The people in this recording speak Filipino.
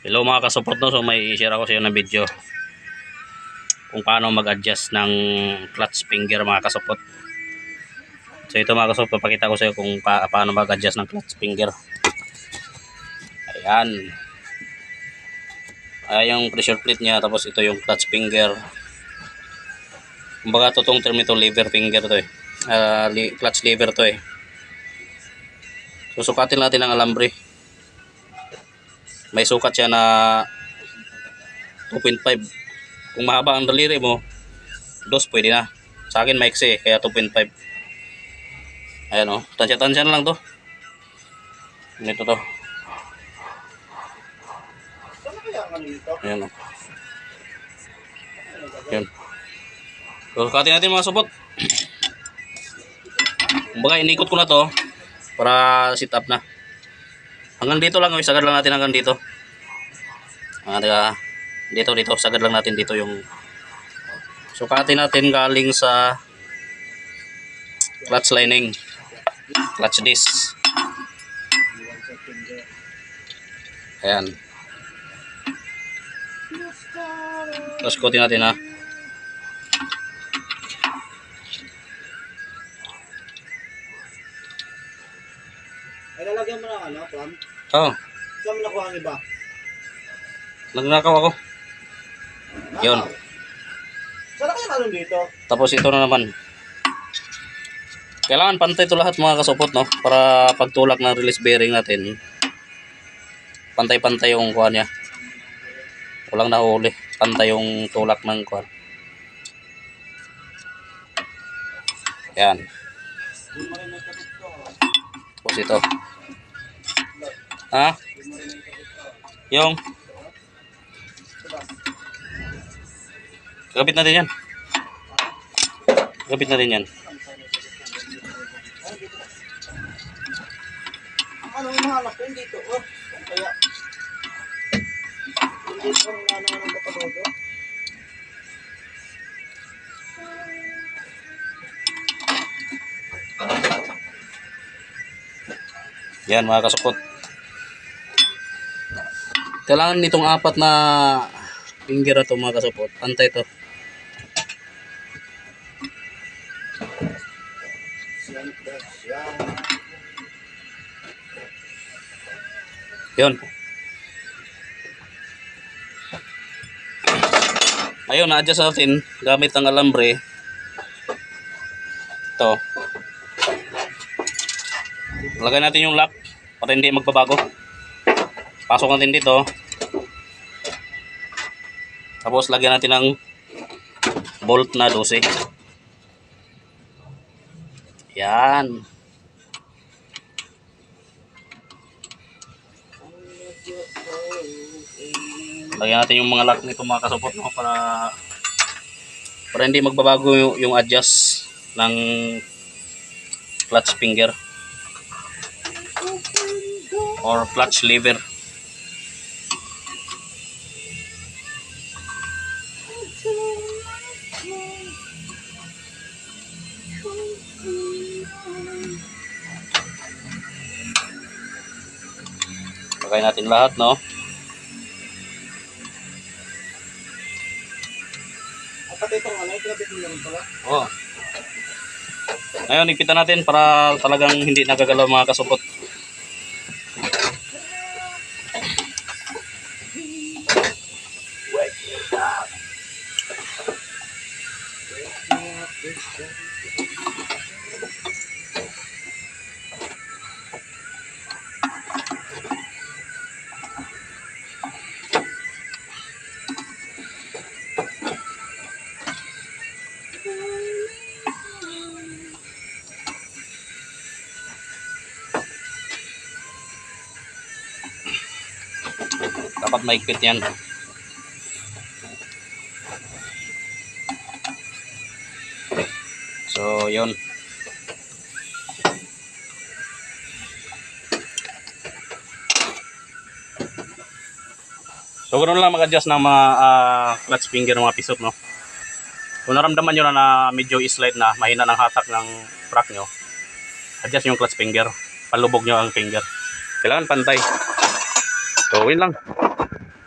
Hello mga kasupot, no? So may i-share ako sa iyo ng video kung paano mag-adjust ng clutch finger mga kasupot. So ito mga kasupot, papakita ko sa iyo kung paano mag-adjust ng clutch finger. Ayan. Ayan yung pressure plate niya, tapos ito yung clutch finger. Kumbaga itong term ito, lever finger to eh. Clutch lever to eh. So sukatin natin ang alambre. May sukat siya na 2.5. Kung mahaba ang daliri mo, 2 pwede na. Sa akin maiksi kaya 2.5. Ayan o, tansya-tansya na lang to. Ito to. Ayan o. Ayan. So sukatin natin mga supot. Kumbaga inikot ko na to para sit up na. Hanggang dito lang, sagad lang natin hanggang dito. Dito, sagad lang natin dito yung sukatin natin galing sa clutch lining, clutch disc. Ayan. Tapos kutin natin ha. Ay, lalagyan mo ng ano, Pam? Oo. Saan mo nakuha ang iba? Nagnakaw ako. Yun. Saan na kayo naroon dito? Tapos ito na naman. Kailangan pantay ito lahat mga kasupot, no? Para pagtulak ng release bearing natin, pantay-pantay yung kuha niya. Walang nahuli. Pantay yung tulak ng kuha. Yan. Tapos ito. Ha? Yung gabit natin yan. Gabit natin yan. Ano yung mahalak ko dito? Oh, kaya. Hindi ko ng kapalodo. Yan mga kasukot. Kailangan nitong apat na finger ito mga kasupot. Pantay ito. Yun. Ayun, na-adjust natin gamit ang alambre. Ito. Lagay natin yung lock para hindi magbabago. Pasok natin dito. Tapos lagyan natin ng bolt na 12. Yan. Lagyan natin yung mga lock nito mga kasupot, no? Para hindi magbabago yung adjust ng clutch finger or clutch lever. Lagay natin lahat, no? Pati itong ano, ikabit mo lang pala. Oh. Ngayon, ipitan natin para talagang hindi nagagalaw mga kasupot. Dapat maigpit yan. So, yun. So, ganoon lang mag-adjust ng mga clutch finger ng mga pisot, no? Kung naramdaman nyo na medyo slide na, mahina ng hatak ng track nyo, adjust yung clutch finger. Palubog nyo ang finger. Kailangan pantay. So, yun lang.